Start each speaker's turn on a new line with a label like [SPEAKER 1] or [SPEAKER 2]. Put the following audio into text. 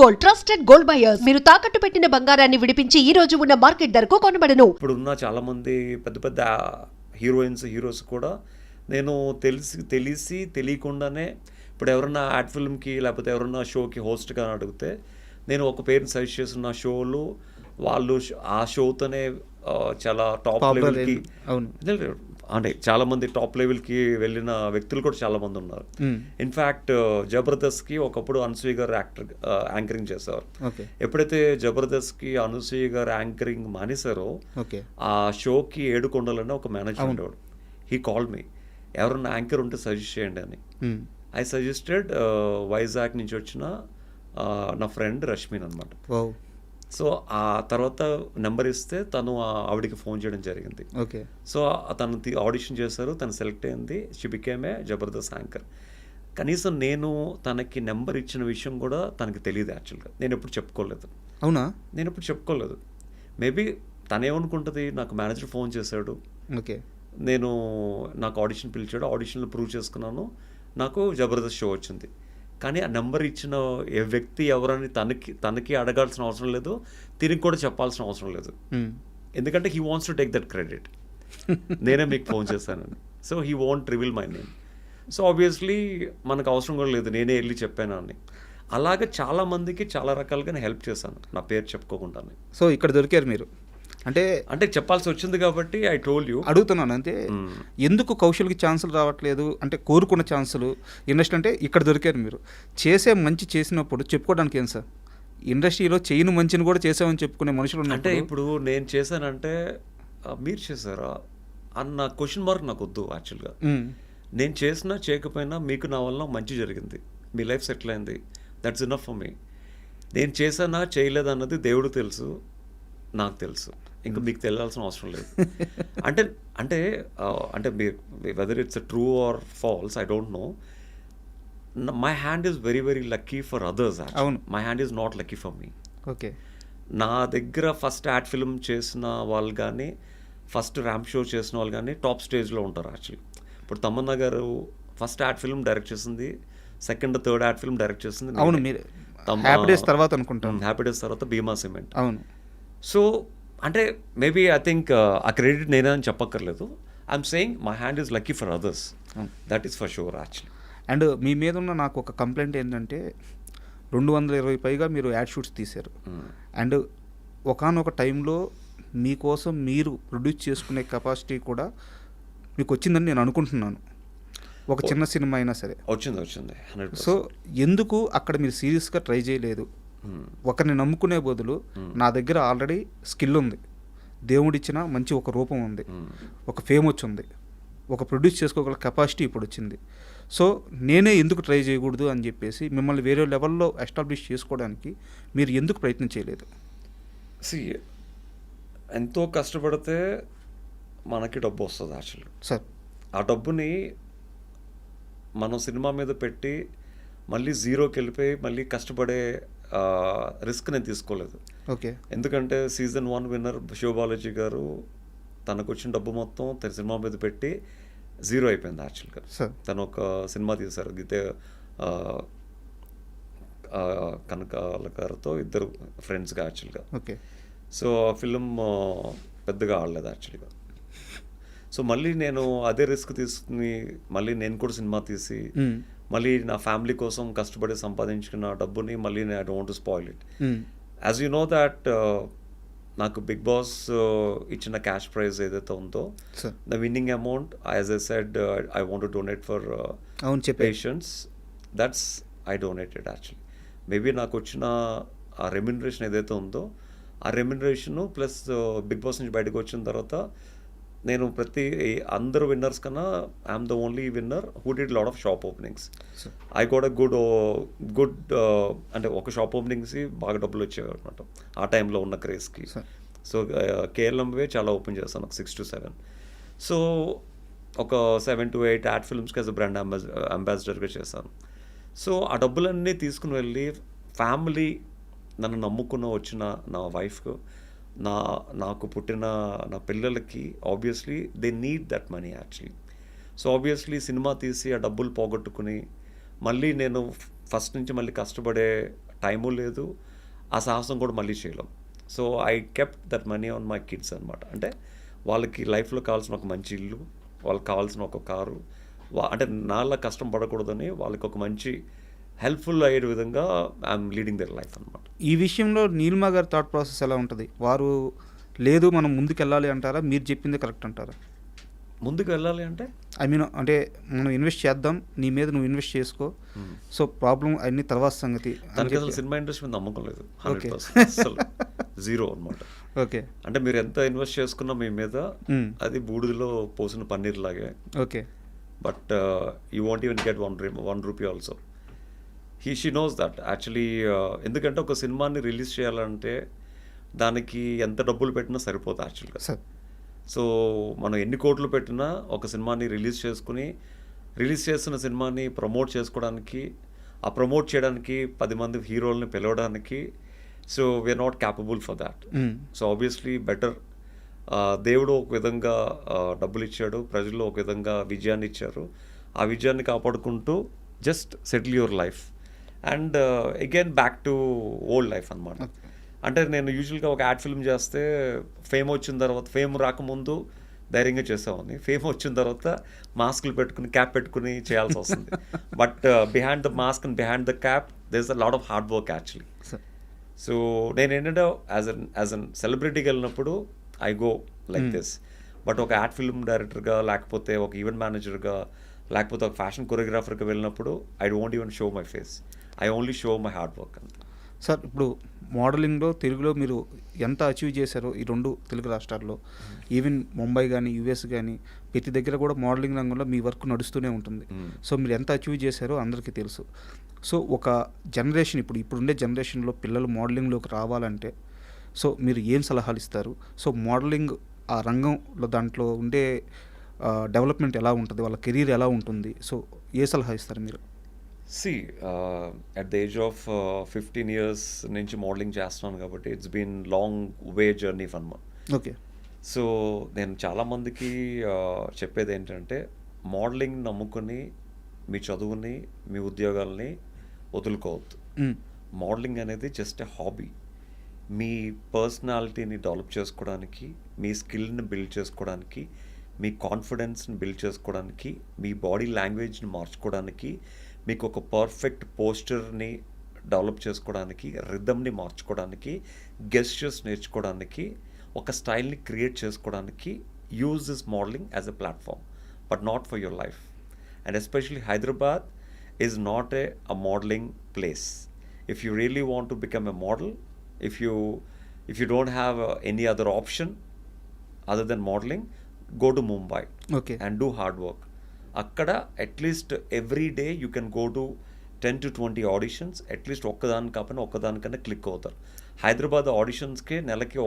[SPEAKER 1] Gold, trusted gold buyers. మీరు తాకట్టు పెట్టిన బంగారాన్ని విడిపించి ఈ రోజు ఉన్న మార్కెట్ ధరకు కొనబడను.
[SPEAKER 2] ఇప్పుడున్న చాలా మంది పెద్ద పెద్ద హీరోస్ కూడా నేను తెలియకుండానే ఇప్పుడు ఎవరన్నా యాడ్ ఫిల్మ్కి లేకపోతే ఎవరన్నా షోకి హోస్ట్గా అడిగితే నేను ఒక పేరుని సజెస్ట్ చేసిన షోలు వాళ్ళు ఆ షోతోనే చాలా టాప్ లెవెల్కి అంటే చాలామంది టాప్ లెవెల్కి వెళ్ళిన వ్యక్తులు కూడా చాలామంది ఉన్నారు. ఇన్ఫ్యాక్ట్ జబర్దస్త్కి ఒకప్పుడు అనసూయ గారు యాంకరింగ్ చేసేవారు. ఎప్పుడైతే జబర్దస్త్కి అనసూయ గారు యాంకరింగ్ మానేశారో ఆ షోకి ఏడుకొండలని ఒక మేనేజర్ ఉండేవాడు. హీ కాల్డ్ మీ, ఎవరన్నా యాంకర్ ఉంటే సజెస్ట్ చేయండి అని. ఐ సజెస్టెడ్ వైజాగ్ నుంచి వచ్చిన నా ఫ్రెండ్ రష్మిన్ అనమాట. సో ఆ తర్వాత నెంబర్ ఇస్తే తను ఆవిడికి ఫోన్ చేయడం జరిగింది. సో తను ఆడిషన్ చేశారు, తను సెలెక్ట్ అయింది. She became a Jabardasth anchor. కనీసం నేను తనకి నెంబర్ ఇచ్చిన విషయం కూడా తనకి తెలియదు. యాక్చువల్గా నేను ఎప్పుడు చెప్పుకోలేదు.
[SPEAKER 3] అవునా?
[SPEAKER 2] నేను ఎప్పుడు చెప్పుకోలేదు. మేబీ తనేమనుకుంటుంది, నాకు మేనేజర్ ఫోన్ చేశాడు, నాకు ఆడిషన్ పిలిచాడు, ఆడిషన్లో ప్రూవ్ చేసుకున్నాను, నాకు జబర్దస్త్ షో వచ్చింది. కానీ ఆ నెంబర్ ఇచ్చిన ఏ వ్యక్తి ఎవరని తనకి అడగాల్సిన అవసరం లేదు, తిరిగి కూడా చెప్పాల్సిన అవసరం లేదు. ఎందుకంటే he wants to take that credit. నేనే మీకు ఫోన్ చేశానని. So he want reveal my name. So obviously మనకు అవసరం కూడా లేదు, నేనే వెళ్ళి చెప్పాను అని. అలాగే చాలా మందికి చాలా రకాలుగా నేను హెల్ప్ చేశాను నా పేరు చెప్పుకోకుండానే.
[SPEAKER 3] సో ఇక్కడ దొరికారు మీరు,
[SPEAKER 2] అంటే చెప్పాల్సి వచ్చింది కాబట్టి ఐ టోల్డ్ యూ.
[SPEAKER 3] అడుగుతున్నాను అంతే, ఎందుకు కౌశల్కి ఛాన్సులు రావట్లేదు అంటే కోరుకున్న ఛాన్సులు ఇండస్ట్రీ అంటే ఇక్కడ దొరికారు మీరు. మంచి చేసినప్పుడు చెప్పుకోవడానికి ఏం సార్, ఇండస్ట్రీలో చేయను మంచిని కూడా చేసామని చెప్పుకునే మనుషులు
[SPEAKER 2] అంటే ఇప్పుడు నేను చేశానంటే మీరు చేశారా అన్న క్వశ్చన్ మార్క్ నాకు వద్దు. యాక్చువల్గా నేను చేసినా చేయకపోయినా మీకు నా వల్ల మంచి జరిగింది, మీ లైఫ్ సెటిల్ అయింది, దట్స్ ఇనఫ్ ఫర్ మీ. నేను చేశానా చేయలేదన్నది దేవుడు తెలుసు, నాకు తెలుసు, ఇంకా మీకు తెలియాల్సిన అవసరం లేదు. అంటే whether it's true or false I don't know. My hand is very very lucky for others. My hand is not lucky for me. నా దగ్గర ఫస్ట్ యాడ్ ఫిల్మ్ చేసిన వాళ్ళు కానీ ఫస్ట్ ర్యాంప్ షో చేసిన వాళ్ళు కానీ టాప్ స్టేజ్లో ఉంటారు. యాక్చువల్లీ ఇప్పుడు తమన్నా గారు ఫస్ట్ యాడ్ ఫిల్మ్ డైరెక్ట్ చేసింది, second third ad film direct చేసింది.
[SPEAKER 3] అవును, మీరు హ్యాపీ డేస్ తర్వాత అనుకుంటాను.
[SPEAKER 2] హ్యాపీ డేస్ తర్వాత భీమా సిమెంట్.
[SPEAKER 3] అవును.
[SPEAKER 2] సో అంటే మేబీ ఐ థింక్ ఆ క్రెడిట్ నేనే అని చెప్పక్కర్లేదు. I'm saying my hand is lucky for others, that is for sure actually.
[SPEAKER 3] And మీ మీద ఉన్న నాకు ఒక కంప్లైంట్ ఏంటంటే 220 పైగా మీరు యాడ్ షూట్స్ తీశారు. అండ్ ఒకానొక టైంలో మీకోసం మీరు ప్రొడ్యూస్ చేసుకునే కెపాసిటీ కూడా మీకు వచ్చిందని నేను అనుకుంటున్నాను, ఒక చిన్న సినిమా అయినా సరే.
[SPEAKER 2] వచ్చింది.
[SPEAKER 3] సో ఎందుకు అక్కడ మీరు సీరియస్గా ట్రై చేయలేదు? ఒకరిని నమ్ముకునే బదులు నా దగ్గర ఆల్రెడీ స్కిల్ ఉంది, దేవుడిచ్చిన మంచి ఒక రూపం ఉంది, ఒక ఫేమ్ వచ్చింది, ఒక ప్రొడ్యూస్ చేసుకోగల కెపాసిటీ ఇప్పుడు వచ్చింది, సో నేనే ఎందుకు ట్రై చేయకూడదు అని చెప్పేసి మిమ్మల్ని వేరే లెవెల్లో ఎస్టాబ్లిష్ చేసుకోవడానికి మీరు ఎందుకు ప్రయత్నం చేయలేదు?
[SPEAKER 2] ఎంతో కష్టపడితే మనకి డబ్బు వస్తుంది యాక్చువల్లీ
[SPEAKER 3] సార్.
[SPEAKER 2] ఆ డబ్బుని మనం సినిమా మీద పెట్టి మళ్ళీ జీరోకి వెళ్ళిపోయి మళ్ళీ కష్టపడే రిస్క్ నేను తీసుకోలేదు. ఎందుకంటే సీజన్ 1 విన్నర్ శివబాలాజీ గారు తనకు వచ్చిన డబ్బు మొత్తం తన సినిమా మీద పెట్టి జీరో అయిపోయింది యాక్చువల్గా. తను ఒక సినిమా తీశారు గీతే కనకాల గారితో, ఇద్దరు ఫ్రెండ్స్గా యాక్చువల్గా. సో ఆ ఫిలిం పెద్దగా ఆడలేదు యాక్చువల్గా. సో మళ్ళీ నేను అదే రిస్క్ తీసుకుని మళ్ళీ నేను కూడా సినిమా తీసి మళ్ళీ నా ఫ్యామిలీ కోసం కష్టపడి సంపాదించుకున్న డబ్బుని మళ్ళీ నేను I don't to spoil it. As you know that నాకు బిగ్ బాస్ ఇచ్చిన క్యాష్ ప్రైజ్ ఏదైతే ఉందో, the winning amount as I said I want to donate for patients, that's I donated actually. Maybe నాకు వచ్చిన ఆ రెమ్యునరేషన్ ఏదైతే ఉందో ఆ రెమ్యునరేషను ప్లస్ బిగ్ బాస్ నుంచి బయటకు వచ్చిన తర్వాత నేను అందరు విన్నర్స్ కన్నా I'm the only winner who did lot of shop openings. I got a good అంటే ఒక షాప్ ఓపెనింగ్స్ బాగా డబ్బులు వచ్చేవి అనమాట ఆ టైంలో ఉన్న క్రేజ్కి. సో కేఎల్ఎంవే చాలా ఓపెన్ చేస్తాను, ఒక 6 to 7. సో ఒక 7 to 8 యాడ్ ఫిల్మ్స్కి యాజ్ అ బ్రాండ్ అంబాసిడర్గా చేశాను. సో ఆ డబ్బులన్నీ తీసుకుని వెళ్ళి ఫ్యామిలీ నన్ను నమ్ముకున్న వచ్చిన నా వైఫ్కు నాకు పుట్టిన నా పిల్లలకి obviously they need that money actually. So obviously cinema తీసి ఆ డబ్బులు పోగొట్టుకుని మళ్ళీ నేను ఫస్ట్ నుంచి మళ్ళీ కష్టపడే టైము లేదు, ఆ సాహసం కూడా మళ్ళీ చేయలేం. So I kept that money on my kids అనమాట. అంటే వాళ్ళకి లైఫ్లో కావాల్సిన ఒక మంచి ఇల్లు, వాళ్ళకి కావాల్సిన ఒక కారు, అంటే నాలా కష్టం పడకూడదని వాళ్ళకి ఒక మంచి హెల్ప్ఫుల్ అయ్యే విధంగా ఐఎమ్ లీడింగ్ దర్ లైఫ్ అనమాట.
[SPEAKER 3] ఈ విషయంలో నీలిమా గారి థాట్ ప్రాసెస్ ఎలా ఉంటుంది? వారు లేదు మనం ముందుకు వెళ్ళాలి అంటారా, మీరు చెప్పింది కరెక్ట్ అంటారా?
[SPEAKER 2] ముందుకు వెళ్ళాలి అంటే
[SPEAKER 3] ఐ మీన్ అంటే మనం ఇన్వెస్ట్ చేద్దాం, నీ మీద నువ్వు ఇన్వెస్ట్ చేసుకో, సో ప్రాబ్లం అన్ని తర్వాత సంగతి.
[SPEAKER 2] దానికి అసలు సినిమా ఇండస్ట్రీ మీద నమ్మకం లేదు, 100% అసలు జీరో అనమాట.
[SPEAKER 3] ఓకే,
[SPEAKER 2] అంటే మీరు ఎంత ఇన్వెస్ట్ చేసుకున్నా మీ మీద అది బూడిదలో పోసిన పన్నీర్ లాగే.
[SPEAKER 3] Okay,
[SPEAKER 2] but you want even get one rupee also. She knows that actually. ఎందుకంటే ఒక సినిమాని రిలీజ్ చేయాలంటే దానికి ఎంత డబ్బులు పెట్టినా సరిపోతుంది యాక్చువల్గా. సో మనం ఎన్ని కోట్లు పెట్టినా ఒక సినిమాని రిలీజ్ చేస్తున్న సినిమాని ప్రమోట్ చేసుకోవడానికి, ఆ ప్రమోట్ చేయడానికి 10 మంది హీరోల్ని పిలవడానికి, so we're not capable for that. So obviously better దేవుడు ఒక విధంగా డబ్బులు ఇచ్చాడు, ప్రజలు ఒక విధంగా విజయాన్ని ఇచ్చారు, ఆ విజయాన్ని కాపాడుకుంటూ just settle your life and again back to old life అనమాట. అంటే నేను యూజువల్గా ఒక యాడ్ ఫిల్మ్ చేస్తే ఫేమ్ వచ్చిన తర్వాత, ఫేమ్ రాకముందు ధైర్యంగా చేసేవాడిని, ఫేమ్ వచ్చిన తర్వాత మాస్కులు పెట్టుకుని క్యాప్ పెట్టుకుని చేయాల్సి వస్తుంది. But behind the mask and behind the cap there is a lot of hard work actually. So నేను ఏంటంటే యాజ్ అన్ సెలబ్రిటీకి వెళ్ళినప్పుడు I go like this. But ఒక యాడ్ ఫిల్మ్ డైరెక్టర్గా, లేకపోతే ఒక ఈవెంట్ మేనేజర్గా, లేకపోతే ఒక ఫ్యాషన్ కొరియోగ్రాఫర్గా వెళ్ళినప్పుడు I don't even show my face, I only show my hard work.
[SPEAKER 3] Sir ఇప్పుడు మోడలింగ్లో తెలుగులో మీరు ఎంత అచీవ్ చేశారో ఈ 2 తెలుగు రాష్ట్రాల్లో, ఈవెన్ ముంబై కానీ యూఎస్ కానీ ప్రతి దగ్గర కూడా మోడలింగ్ రంగంలో మీ వర్క్ నడుస్తూనే ఉంటుంది. సో మీరు ఎంత అచీవ్ చేశారో అందరికీ తెలుసు. సో ఒక జనరేషన్, ఇప్పుడుండే జనరేషన్లో పిల్లలు మోడలింగ్లోకి రావాలంటే సో మీరు ఏం సలహాలు ఇస్తారు? సో మోడలింగ్ ఆ రంగంలో దాంట్లో ఉండే డెవలప్మెంట్ ఎలా ఉంటుంది, వాళ్ళ కెరీర్ ఎలా ఉంటుంది, సో ఏ సలహా ఇస్తారు మీరు?
[SPEAKER 2] See, at the age of 15 years నుంచి మోడలింగ్ చేస్తున్నాను కాబట్టి it's been long way journey for మా.
[SPEAKER 3] ఓకే.
[SPEAKER 2] సో నేను చాలామందికి చెప్పేది ఏంటంటే, మోడలింగ్ నమ్ముకుని మీ చదువుని, మీ ఉద్యోగాల్ని వదులుకోవద్దు. మోడలింగ్ అనేది జస్ట్ ఎ హాబీ. మీ పర్సనాలిటీని డెవలప్ చేసుకోవడానికి, మీ స్కిల్ని బిల్డ్ చేసుకోవడానికి, మీ కాన్ఫిడెన్స్ని బిల్డ్ చేసుకోవడానికి, మీ బాడీ లాంగ్వేజ్ని మార్చుకోవడానికి, మీకు ఒక పర్ఫెక్ట్ పోస్చర్ని డెవలప్ చేసుకోవడానికి, రిథమ్ని మార్చుకోవడానికి, గెస్చర్స్ నేర్చుకోవడానికి, ఒక స్టైల్ని క్రియేట్ చేసుకోవడానికి use this modelling as a platform, but not for your life. And especially Hyderabad is not a modeling place. If you really want to become a model, if you don't have any other option other than modeling, go to Mumbai.
[SPEAKER 3] Okay.
[SPEAKER 2] And do hard work. అక్కడ at least every day you can go to 10 to 20 auditions. At least ఒక్కదానికన్నా click అవుతారు. హైదరాబాద్ ఆడిషన్స్కే నెలకి